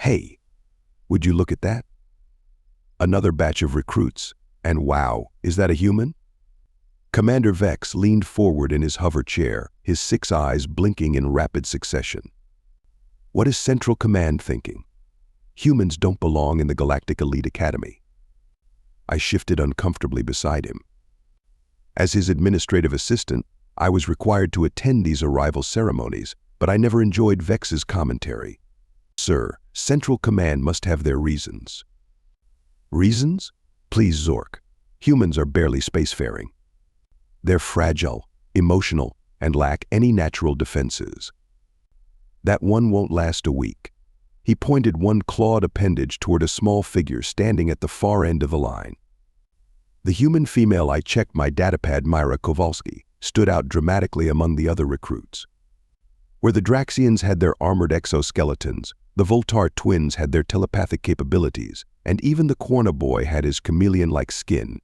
Hey, would you look at that? Another batch of recruits, and wow, is that a human? Commander Vex leaned forward in his hover chair, his 6 eyes blinking in rapid succession. What is Central Command thinking? Humans don't belong in the Galactic Elite Academy. I shifted uncomfortably beside him. As his administrative assistant, I was required to attend these arrival ceremonies, but I never enjoyed Vex's commentary. Sir, Central Command must have their reasons. Reasons? Please, Zork. Humans are barely spacefaring. They're fragile, emotional, and lack any natural defenses. That one won't last a week. He pointed one clawed appendage toward a small figure standing at the far end of the line. The human female I checked my datapad, Mira Kovalski, stood out dramatically among the other recruits. Where the Draxians had their armored exoskeletons, the Voltar twins had their telepathic capabilities, and even the Quarna boy had his chameleon-like skin.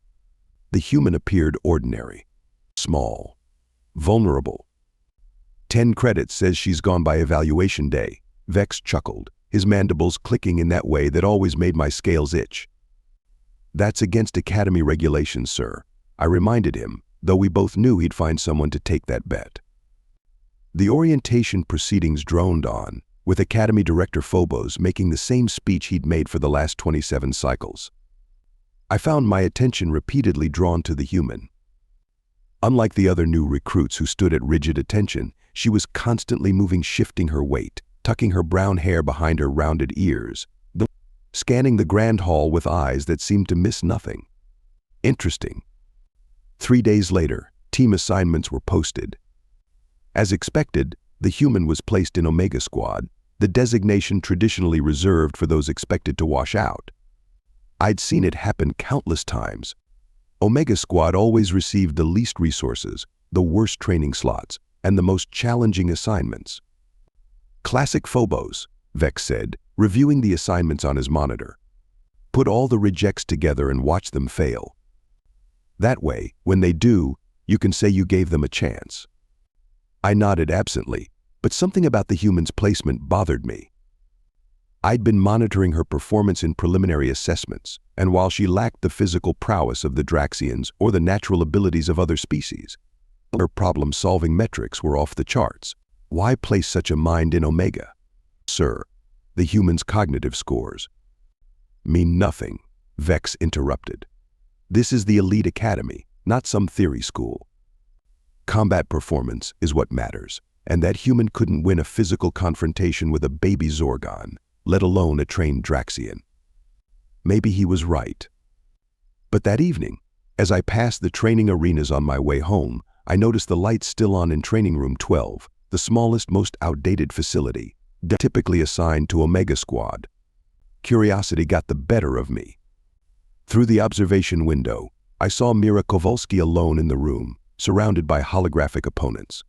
The human appeared ordinary, small, vulnerable. 10 credits says she's gone by evaluation day. Vex chuckled, his mandibles clicking in that way that always made my scales itch. That's against Academy regulations, sir, I reminded him, though we both knew he'd find someone to take that bet. The orientation proceedings droned on, with Academy Director Phobos making the same speech he'd made for the last 27 cycles. I found my attention repeatedly drawn to the human. Unlike the other new recruits who stood at rigid attention, she was constantly moving, shifting her weight, tucking her brown hair behind her rounded ears, scanning the grand hall with eyes that seemed to miss nothing. Interesting. 3 days later, team assignments were posted. As expected, the human was placed in Omega Squad, the designation traditionally reserved for those expected to wash out. I'd seen it happen countless times. Omega Squad always received the least resources, the worst training slots, and the most challenging assignments. Classic Phobos, Vex said, reviewing the assignments on his monitor. Put all the rejects together and watch them fail. That way, when they do, you can say you gave them a chance. I nodded absently, but something about the human's placement bothered me. I'd been monitoring her performance in preliminary assessments, and while she lacked the physical prowess of the Draxians or the natural abilities of other species, her problem-solving metrics were off the charts. Why place such a mind in Omega? Sir, the human's cognitive scores mean nothing, Vex interrupted. This is the Elite Academy, not some theory school. Combat performance is what matters, and that human couldn't win a physical confrontation with a baby Zorgon, let alone a trained Draxian. Maybe he was right. But that evening, as I passed the training arenas on my way home, I noticed the lights still on in Training Room 12, the smallest, most outdated facility, typically assigned to Omega Squad. Curiosity got the better of me. Through the observation window, I saw Mira Kovalski alone in the room, surrounded by holographic opponents.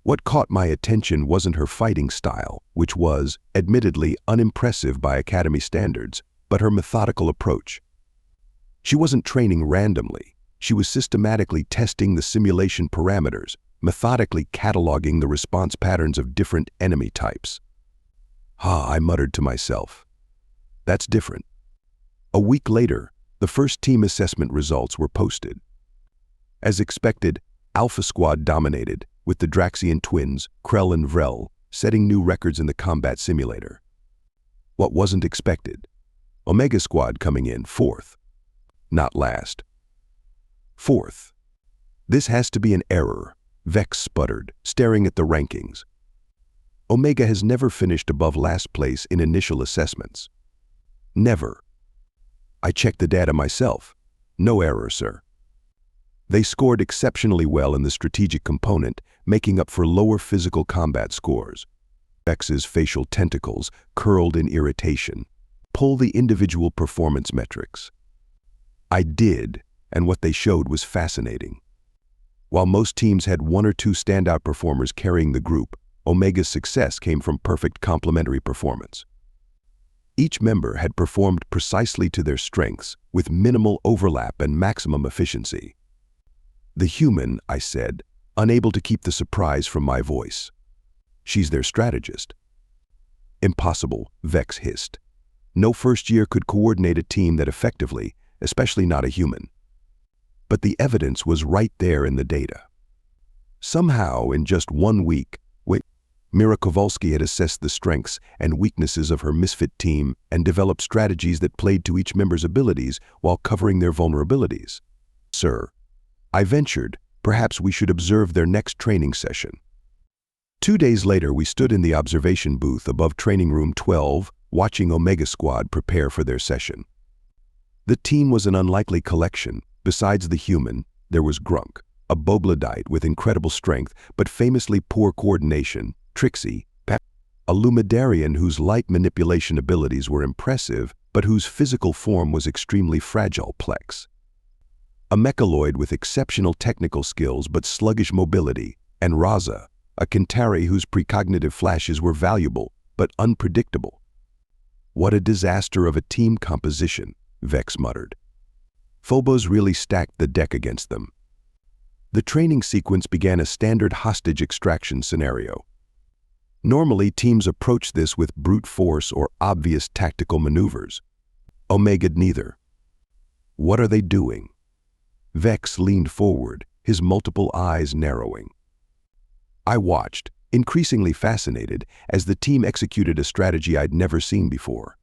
What caught my attention wasn't her fighting style, which was, admittedly, unimpressive by Academy standards, but her methodical approach. She wasn't training randomly. She was systematically testing the simulation parameters, methodically cataloging the response patterns of different enemy types. I muttered to myself. That's different. A week later, the first team assessment results were posted. As expected, Alpha Squad dominated, with the Draxian twins, Krell and Vrel, setting new records in the combat simulator. What wasn't expected? Omega Squad coming in 4th. Not last. 4th. This has to be an error, Vex sputtered, staring at the rankings. Omega has never finished above last place in initial assessments. Never. I checked the data myself. No error, sir. They scored exceptionally well in the strategic component, making up for lower physical combat scores. Vex's facial tentacles curled in irritation. Pull the individual performance metrics. I did, and what they showed was fascinating. While most teams had 1 or 2 standout performers carrying the group, Omega's success came from perfect complementary performance. Each member had performed precisely to their strengths, with minimal overlap and maximum efficiency. The human, I said, unable to keep the surprise from my voice. She's their strategist. Impossible, Vex hissed. No first year could coordinate a team that effectively, especially not a human. But the evidence was right there in the data. Somehow, in just 1 week, Mira Kovalski had assessed the strengths and weaknesses of her misfit team and developed strategies that played to each member's abilities while covering their vulnerabilities. Sir, I ventured, perhaps we should observe their next training session. 2 days later, we stood in the observation booth above training room 12, watching Omega Squad prepare for their session. The team was an unlikely collection. Besides the human, there was Grunk, a Boglodite with incredible strength but famously poor coordination, Trixie, a Lumidarian whose light manipulation abilities were impressive but whose physical form was extremely fragile, Plex, a Mechaloid with exceptional technical skills but sluggish mobility, and Raza, a Kintari whose precognitive flashes were valuable but unpredictable. What a disaster of a team composition, Vex muttered. Phobos really stacked the deck against them. The training sequence began a standard hostage extraction scenario. Normally, teams approach this with brute force or obvious tactical maneuvers. Omega neither. What are they doing? Vex leaned forward, his multiple eyes narrowing. I watched, increasingly fascinated, as the team executed a strategy I'd never seen before.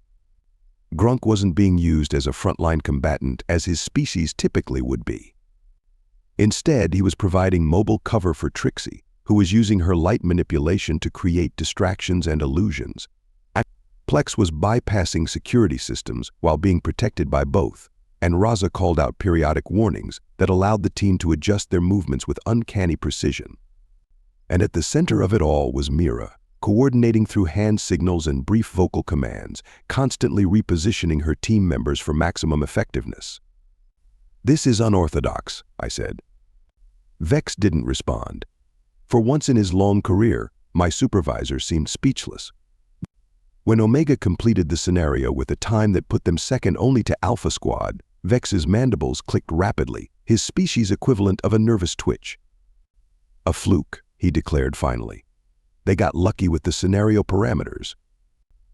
Grunk wasn't being used as a frontline combatant as his species typically would be. Instead, he was providing mobile cover for Trixie, who was using her light manipulation to create distractions and illusions. Plex was bypassing security systems while being protected by both, and Raza called out periodic warnings that allowed the team to adjust their movements with uncanny precision. And at the center of it all was Mira, coordinating through hand signals and brief vocal commands, constantly repositioning her team members for maximum effectiveness. This is unorthodox, I said. Vex didn't respond. For once in his long career, my supervisor seemed speechless. When Omega completed the scenario with a time that put them second only to Alpha Squad, Vex's mandibles clicked rapidly, his species equivalent of a nervous twitch. A fluke, he declared finally. They got lucky with the scenario parameters.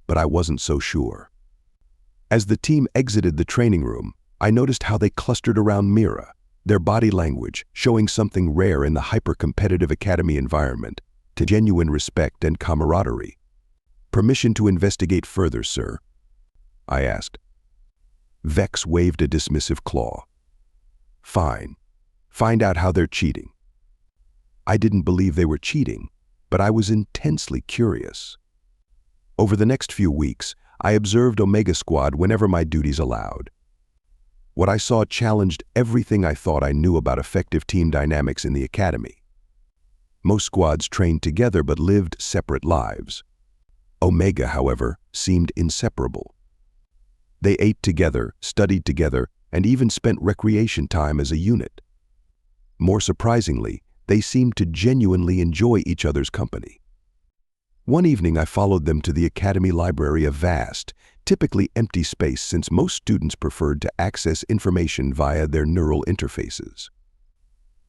But I wasn't so sure. As the team exited the training room, I noticed how they clustered around Mira, their body language showing something rare in the hyper-competitive academy environment, to genuine respect and camaraderie. Permission to investigate further, sir? I asked. Vex waved a dismissive claw. Fine. Find out how they're cheating. I didn't believe they were cheating, but I was intensely curious. Over the next few weeks, I observed Omega Squad whenever my duties allowed. What I saw challenged everything I thought I knew about effective team dynamics in the academy. Most squads trained together but lived separate lives. Omega, however, seemed inseparable. They ate together, studied together, and even spent recreation time as a unit. More surprisingly, they seemed to genuinely enjoy each other's company. One evening I followed them to the academy library, a vast, typically empty space since most students preferred to access information via their neural interfaces.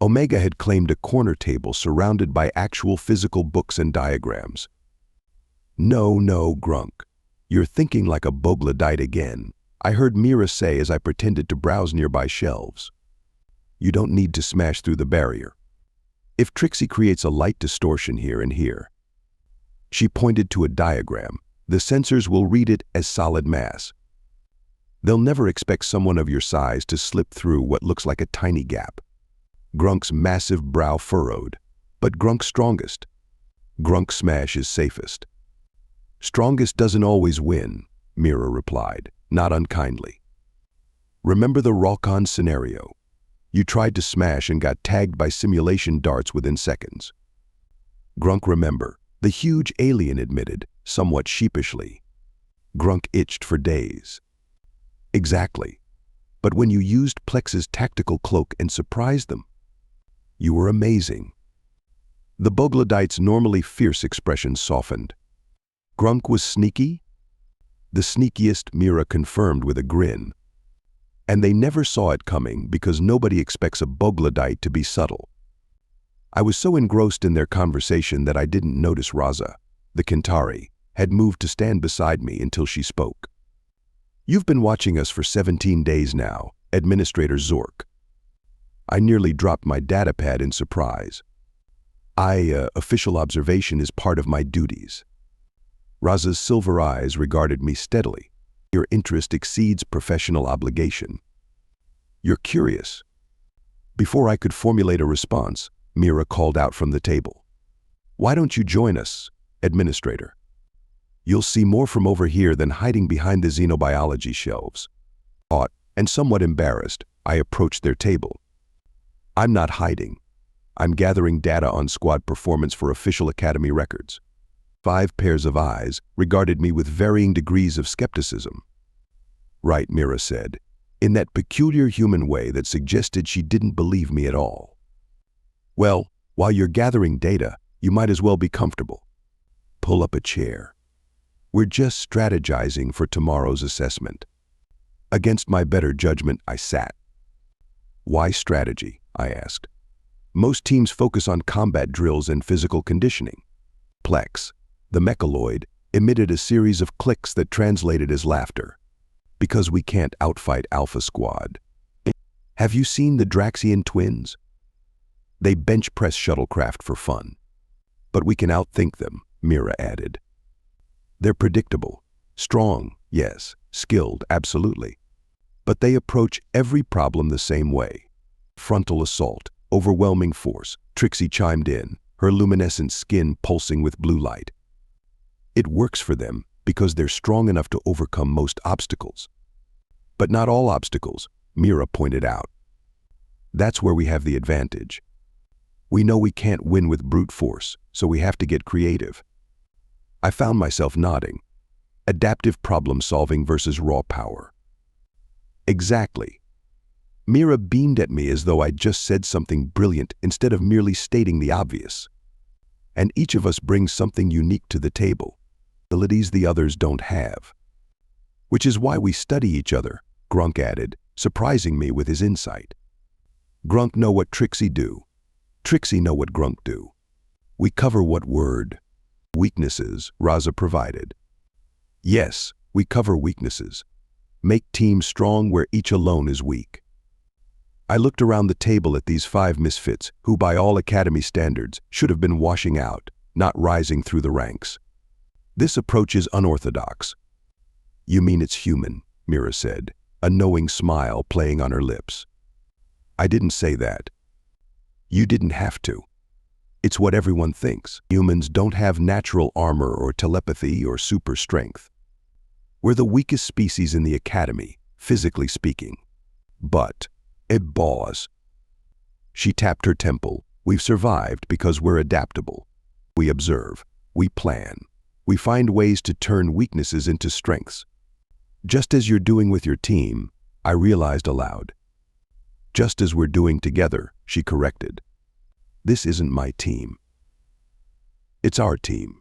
Omega had claimed a corner table surrounded by actual physical books and diagrams. No, Grunk. You're thinking like a Boglodite again, I heard Mira say as I pretended to browse nearby shelves. You don't need to smash through the barrier. If Trixie creates a light distortion here and here, she pointed to a diagram, the sensors will read it as solid mass. They'll never expect someone of your size to slip through what looks like a tiny gap. Grunk's massive brow furrowed, but Grunk's strongest. Grunk's smash is safest. Strongest doesn't always win, Mira replied, not unkindly. Remember the Ralcon scenario. You tried to smash and got tagged by simulation darts within seconds. Grunk, remember, the huge alien admitted, somewhat sheepishly. Grunk itched for days. Exactly. But when you used Plex's tactical cloak and surprised them, you were amazing. The Boglodite's normally fierce expression softened. Grunk was sneaky? The sneakiest, Mira confirmed with a grin. And they never saw it coming because nobody expects a Boglodite to be subtle. I was so engrossed in their conversation that I didn't notice Raza, the Kintari, had moved to stand beside me until she spoke. "You've been watching us for 17 days now, Administrator Zork." I nearly dropped my datapad in surprise. Official observation is part of my duties." Raza's silver eyes regarded me steadily. "Your interest exceeds professional obligation. You're curious." Before I could formulate a response, Mira called out from the table. "Why don't you join us, Administrator? You'll see more from over here than hiding behind the xenobiology shelves." Awed and somewhat embarrassed, I approached their table. "I'm not hiding. I'm gathering data on squad performance for official Academy records." 5 pairs of eyes regarded me with varying degrees of skepticism. "Right," Mira said, in that peculiar human way that suggested she didn't believe me at all. "Well, while you're gathering data, you might as well be comfortable. Pull up a chair. We're just strategizing for tomorrow's assessment." Against my better judgment, I sat. "Why strategy?" I asked. "Most teams focus on combat drills and physical conditioning." Plex, the mechaloid, emitted a series of clicks that translated as laughter. "Because we can't outfight Alpha Squad. Have you seen the Draxian twins? They bench press shuttlecraft for fun. But we can outthink them," Mira added. "They're predictable. Strong, yes. Skilled, absolutely. But they approach every problem the same way. Frontal assault, overwhelming force." Trixie chimed in, her luminescent skin pulsing with blue light. "It works for them because they're strong enough to overcome most obstacles." "But not all obstacles," Mira pointed out. "That's where we have the advantage. We know we can't win with brute force, so we have to get creative." I found myself nodding. Adaptive problem solving versus raw power. Exactly. Mira beamed at me as though I'd just said something brilliant instead of merely stating the obvious. "And each of us brings something unique to the table, abilities the others don't have. Which is why we study each other," Grunk added, surprising me with his insight. "Grunk know what Trixie do. Trixie know what Grunk do. We cover what word?" "Weaknesses," Raza provided. "Yes, we cover weaknesses. Make teams strong where each alone is weak." I looked around the table at these 5 misfits who, by all Academy standards, should have been washing out, not rising through the ranks. "This approach is unorthodox." "You mean it's human," Mira said, a knowing smile playing on her lips. "I didn't say that. You didn't have to. It's what everyone thinks. Humans don't have natural armor or telepathy or super strength. We're the weakest species in the Academy, physically speaking. But, boss." She tapped her temple. "We've survived because we're adaptable. We observe. We plan. We find ways to turn weaknesses into strengths. Just as you're doing with your team," I realized aloud. "Just as we're doing together," she corrected. "This isn't my team. It's our team."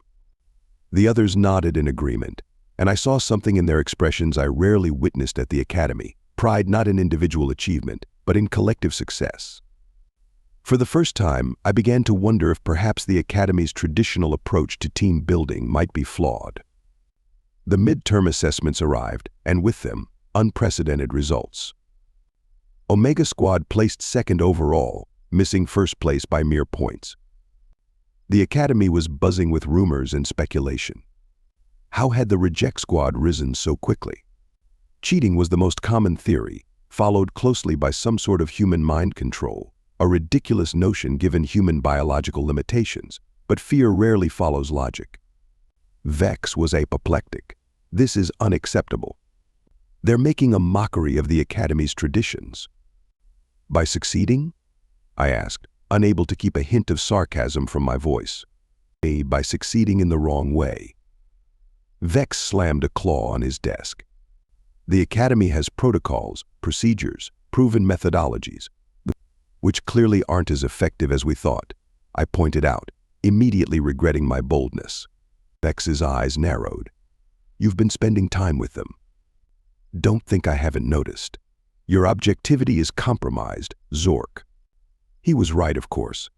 The others nodded in agreement, and I saw something in their expressions I rarely witnessed at the Academy. Pride not in individual achievement, but in collective success. For the first time, I began to wonder if perhaps the Academy's traditional approach to team building might be flawed. The midterm assessments arrived, and with them, unprecedented results. Omega Squad placed second overall, missing first place by mere points. The Academy was buzzing with rumors and speculation. How had the Reject Squad risen so quickly? Cheating was the most common theory, followed closely by some sort of human mind control, a ridiculous notion given human biological limitations, but fear rarely follows logic. Vex was apoplectic. "This is unacceptable. They're making a mockery of the Academy's traditions." "By succeeding?" I asked, unable to keep a hint of sarcasm from my voice. "By succeeding in the wrong way." Vex slammed a claw on his desk. "The Academy has protocols, procedures, proven methodologies, which clearly aren't as effective as we thought," I pointed out, immediately regretting my boldness. Vex's eyes narrowed. "You've been spending time with them. Don't think I haven't noticed. Your objectivity is compromised, Zork." He was right, of course.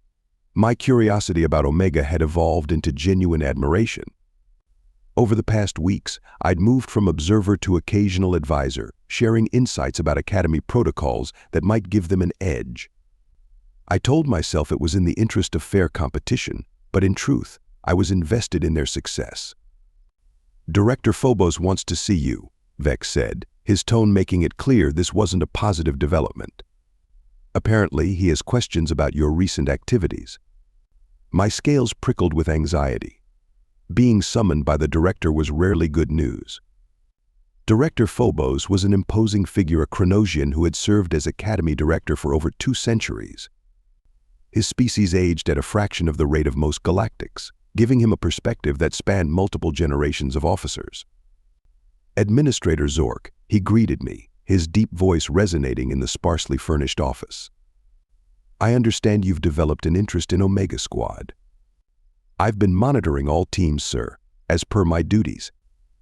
My curiosity about Omega had evolved into genuine admiration. Over the past weeks, I'd moved from observer to occasional advisor, sharing insights about academy protocols that might give them an edge. I told myself it was in the interest of fair competition, but in truth, I was invested in their success. "Director Phobos wants to see you," Vex said, his tone making it clear this wasn't a positive development. "Apparently, he has questions about your recent activities." My scales prickled with anxiety. Being summoned by the director was rarely good news. Director Phobos was an imposing figure, a Chronosian who had served as academy director for over 2 centuries. His species aged at a fraction of the rate of most galactics, giving him a perspective that spanned multiple generations of officers. "Administrator Zork," he greeted me, his deep voice resonating in the sparsely furnished office. "I understand you've developed an interest in Omega Squad." "I've been monitoring all teams, sir, as per my duties."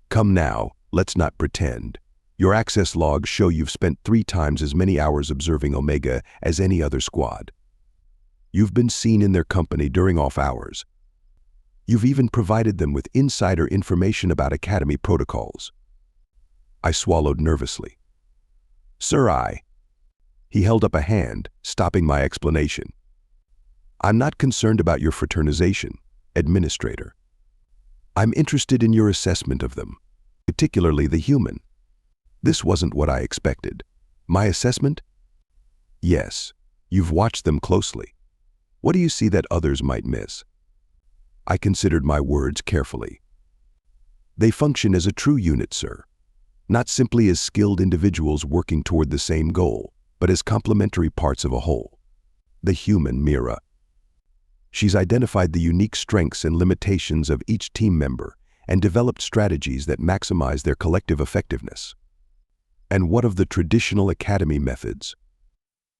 "Come now, let's not pretend. Your access logs show you've spent 3 times as many hours observing Omega as any other squad. You've been seen in their company during off hours. You've even provided them with insider information about academy protocols." I swallowed nervously. "Sir, He held up a hand, stopping my explanation. "I'm not concerned about your fraternization, Administrator. I'm interested in your assessment of them, particularly the human." This wasn't what I expected. "My assessment?" "Yes, you've watched them closely. What do you see that others might miss?" I considered my words carefully. "They function as a true unit, sir. Not simply as skilled individuals working toward the same goal, but as complementary parts of a whole. The human Mira. She's identified the unique strengths and limitations of each team member and developed strategies that maximize their collective effectiveness." "And what of the traditional academy methods?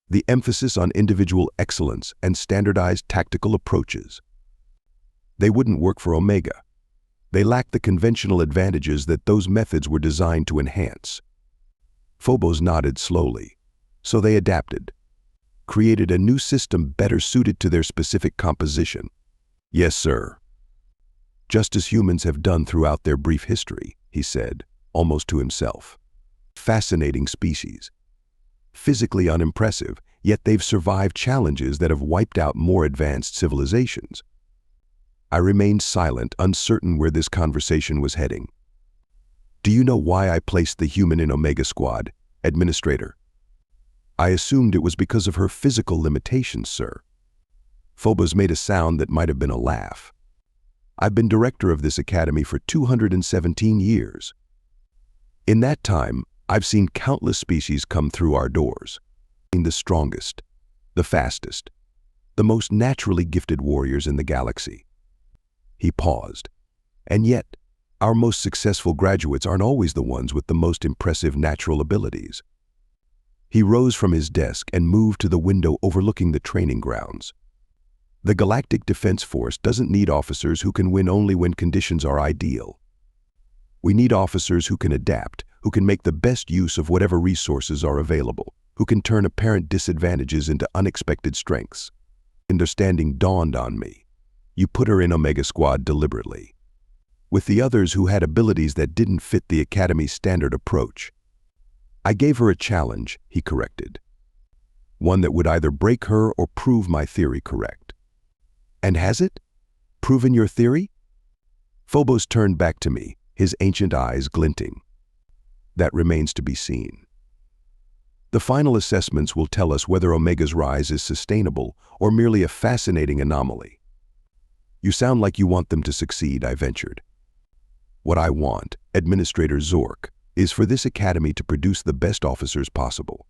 The emphasis on individual excellence and standardized tactical approaches?" "They wouldn't work for Omega. They lack the conventional advantages that those methods were designed to enhance." Phobos nodded slowly. "So they adapted, created a new system better suited to their specific composition." "Yes, sir. Just as humans have done throughout their brief history," he said, almost to himself. "Fascinating species. Physically unimpressive, yet they've survived challenges that have wiped out more advanced civilizations." I remained silent, uncertain where this conversation was heading. "Do you know why I placed the human in Omega Squad, Administrator?" "I assumed it was because of her physical limitations, sir." Phobos made a sound that might have been a laugh. "I've been director of this academy for 217 years. In that time, I've seen countless species come through our doors. The strongest, the fastest, the most naturally gifted warriors in the galaxy." He paused. "And yet, our most successful graduates aren't always the ones with the most impressive natural abilities." He rose from his desk and moved to the window overlooking the training grounds. "The Galactic Defense Force doesn't need officers who can win only when conditions are ideal. We need officers who can adapt, who can make the best use of whatever resources are available, who can turn apparent disadvantages into unexpected strengths." Understanding dawned on me. "You put her in Omega Squad deliberately, with the others who had abilities that didn't fit the Academy's standard approach." "I gave her a challenge," he corrected. "One that would either break her or prove my theory correct." "And has it? Proven your theory?" Phobos turned back to me, his ancient eyes glinting. "That remains to be seen. The final assessments will tell us whether Omega's rise is sustainable or merely a fascinating anomaly." "You sound like you want them to succeed," I ventured. "What I want, Administrator Zork, is for this academy to produce the best officers possible.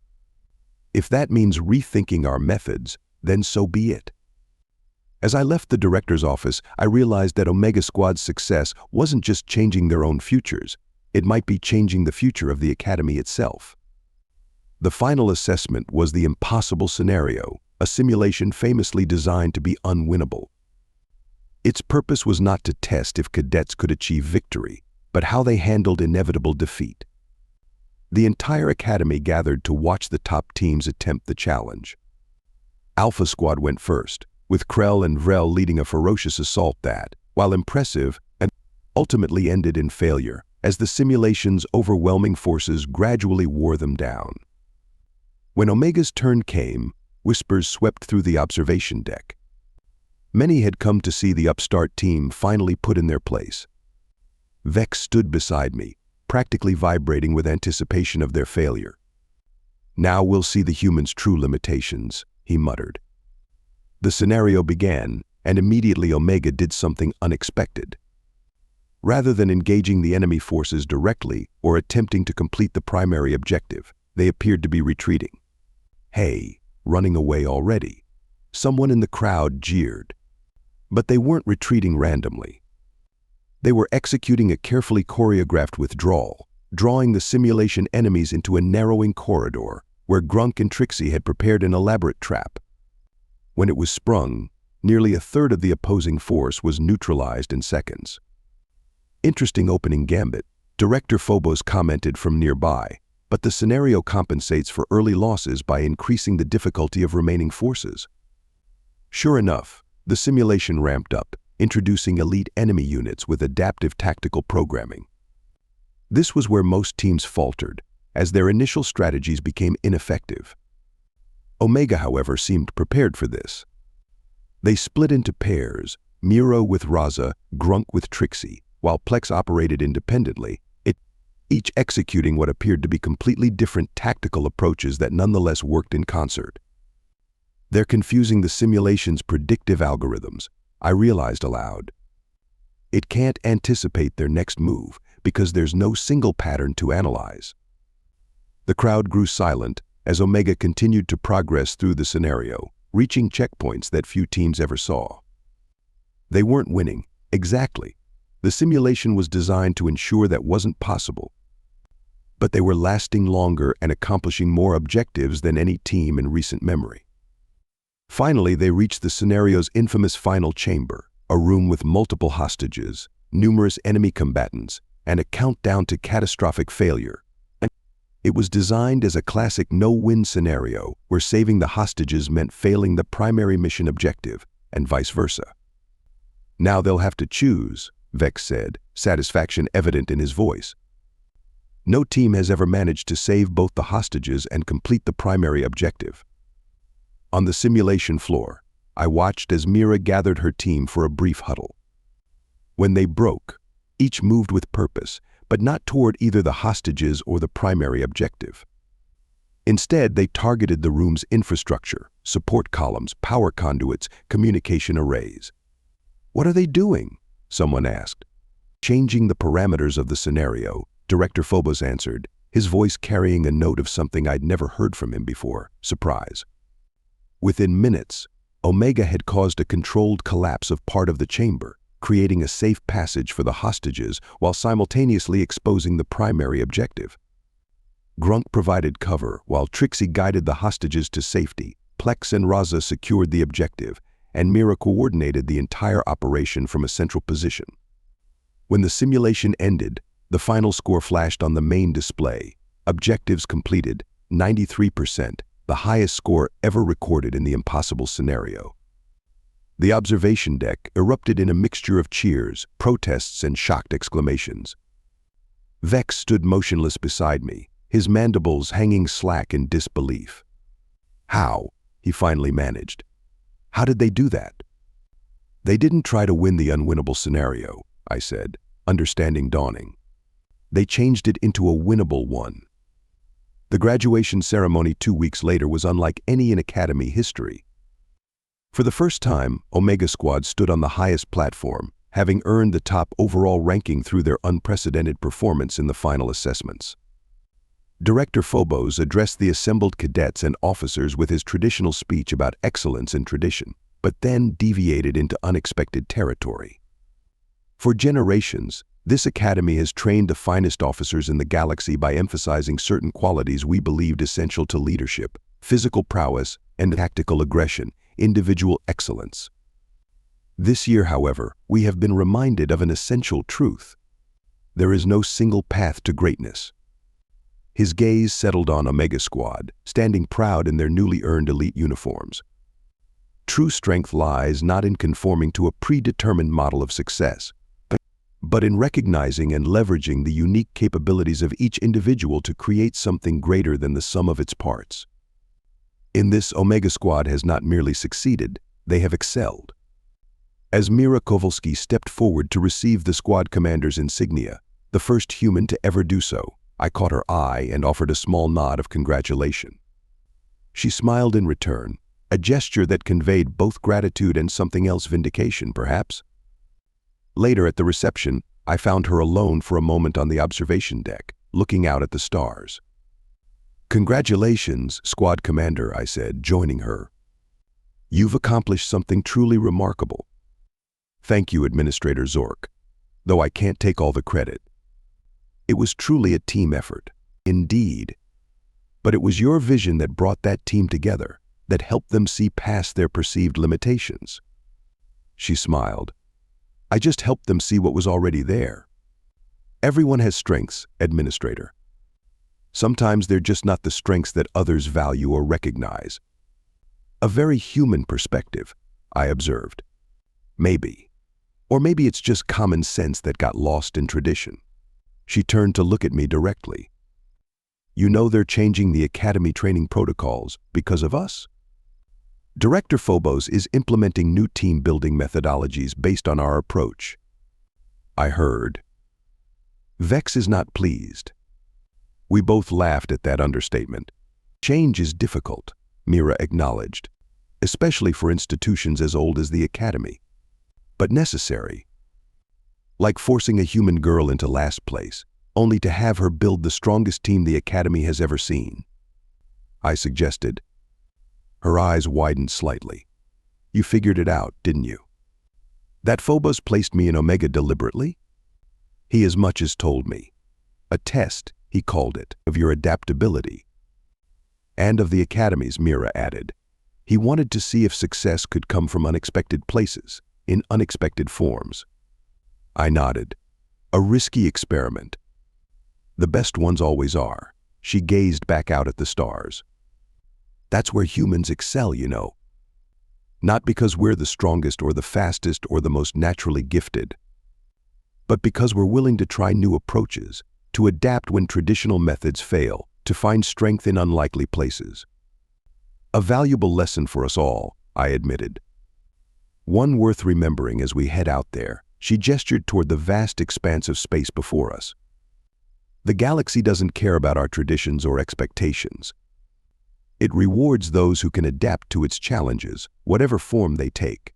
If that means rethinking our methods, then so be it." As I left the director's office, I realized that Omega Squad's success wasn't just changing their own futures, it might be changing the future of the academy itself. The final assessment was the impossible scenario, a simulation famously designed to be unwinnable. Its purpose was not to test if cadets could achieve victory, but how they handled inevitable defeat. The entire academy gathered to watch the top teams attempt the challenge. Alpha Squad went first, with Krell and Vrel leading a ferocious assault that, while impressive, ultimately ended in failure, as the simulation's overwhelming forces gradually wore them down. When Omega's turn came, whispers swept through the observation deck. Many had come to see the upstart team finally put in their place. Vex stood beside me, practically vibrating with anticipation of their failure. "Now we'll see the humans' true limitations," he muttered. The scenario began, and immediately Omega did something unexpected. Rather than engaging the enemy forces directly or attempting to complete the primary objective, they appeared to be retreating. "Hey, running away already," someone in the crowd jeered. But they weren't retreating randomly. They were executing a carefully choreographed withdrawal, drawing the simulation enemies into a narrowing corridor where Grunk and Trixie had prepared an elaborate trap. When it was sprung, nearly a third of the opposing force was neutralized in seconds. "Interesting opening gambit," Director Phobos commented from nearby, but the scenario compensates for early losses by increasing the difficulty of remaining forces. Sure enough, the simulation ramped up, introducing elite enemy units with adaptive tactical programming. This was where most teams faltered, as their initial strategies became ineffective. Omega, however, seemed prepared for this. They split into pairs, Mira with Raza, Grunk with Trixie, while Plex operated independently, each executing what appeared to be completely different tactical approaches that nonetheless worked in concert. "They're confusing the simulation's predictive algorithms," I realized aloud. "It can't anticipate their next move because there's no single pattern to analyze." The crowd grew silent as Omega continued to progress through the scenario, reaching checkpoints that few teams ever saw. They weren't winning, exactly. The simulation was designed to ensure that wasn't possible. But they were lasting longer and accomplishing more objectives than any team in recent memory. Finally, they reached the scenario's infamous final chamber, a room with multiple hostages, numerous enemy combatants, and a countdown to catastrophic failure. It was designed as a classic no-win scenario where saving the hostages meant failing the primary mission objective, and vice versa. "Now they'll have to choose," Vex said, satisfaction evident in his voice. "No team has ever managed to save both the hostages and complete the primary objective." On the simulation floor, I watched as Mira gathered her team for a brief huddle. When they broke, each moved with purpose, but not toward either the hostages or the primary objective. Instead, they targeted the room's infrastructure, support columns, power conduits, communication arrays. "What are they doing?" someone asked. "Changing the parameters of the scenario," Director Phobos answered, his voice carrying a note of something I'd never heard from him before, surprise. Within minutes, Omega had caused a controlled collapse of part of the chamber, creating a safe passage for the hostages while simultaneously exposing the primary objective. Grunk provided cover while Trixie guided the hostages to safety, Plex and Raza secured the objective, and Mira coordinated the entire operation from a central position. When the simulation ended, the final score flashed on the main display. Objectives completed, 93%, the highest score ever recorded in the impossible scenario. The observation deck erupted in a mixture of cheers, protests, and shocked exclamations. Vex stood motionless beside me, his mandibles hanging slack in disbelief. "How?" he finally managed. "How did they do that?" "They didn't try to win the unwinnable scenario," I said, understanding dawning. "They changed it into a winnable one." The graduation ceremony 2 weeks later was unlike any in Academy history. For the first time, Omega Squad stood on the highest platform, having earned the top overall ranking through their unprecedented performance in the final assessments. Director Phobos addressed the assembled cadets and officers with his traditional speech about excellence and tradition, but then deviated into unexpected territory. For generations, this academy has trained the finest officers in the galaxy by emphasizing certain qualities we believed essential to leadership: physical prowess and tactical aggression, individual excellence. This year, however, we have been reminded of an essential truth. There is no single path to greatness. His gaze settled on Omega Squad, standing proud in their newly earned elite uniforms. True strength lies not in conforming to a predetermined model of success, but in recognizing and leveraging the unique capabilities of each individual to create something greater than the sum of its parts. In this, Omega Squad has not merely succeeded, they have excelled. As Mira Kovalski stepped forward to receive the squad commander's insignia, the first human to ever do so, I caught her eye and offered a small nod of congratulation. She smiled in return, a gesture that conveyed both gratitude and something else, vindication, perhaps. Later at the reception, I found her alone for a moment on the observation deck, looking out at the stars. "Congratulations, Squad Commander," I said, joining her. "You've accomplished something truly remarkable." "Thank you, Administrator Zork, though I can't take all the credit. It was truly a team effort." "Indeed. But it was your vision that brought that team together, that helped them see past their perceived limitations." She smiled. "I just helped them see what was already there. Everyone has strengths, Administrator. Sometimes they're just not the strengths that others value or recognize." "A very human perspective," I observed. "Maybe. Or maybe it's just common sense that got lost in tradition." She turned to look at me directly. "You know they're changing the Academy training protocols because of us? Director Phobos is implementing new team-building methodologies based on our approach." I heard. Vex is not pleased. We both laughed at that understatement. "Change is difficult," Mira acknowledged, "especially for institutions as old as the Academy. But necessary. Like forcing a human girl into last place, only to have her build the strongest team the Academy has ever seen," I suggested. Her eyes widened slightly. "You figured it out, didn't you? That Phobos placed me in Omega deliberately? He as much as told me. A test, he called it, of your adaptability. And of the Academy's," Mira added. "He wanted to see if success could come from unexpected places, in unexpected forms." I nodded. "A risky experiment." "The best ones always are." She gazed back out at the stars. "That's where humans excel, you know. Not because we're the strongest or the fastest or the most naturally gifted, but because we're willing to try new approaches, to adapt when traditional methods fail, to find strength in unlikely places." "A valuable lesson for us all," I admitted. "One worth remembering as we head out there." She gestured toward the vast expanse of space before us. "The galaxy doesn't care about our traditions or expectations. It rewards those who can adapt to its challenges, whatever form they take."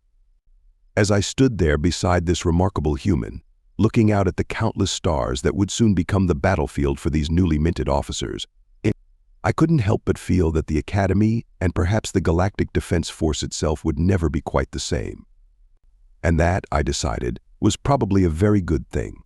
As I stood there beside this remarkable human, looking out at the countless stars that would soon become the battlefield for these newly minted officers, I couldn't help but feel that the Academy, and perhaps the Galactic Defense Force itself, would never be quite the same. And that, I decided, was probably a very good thing.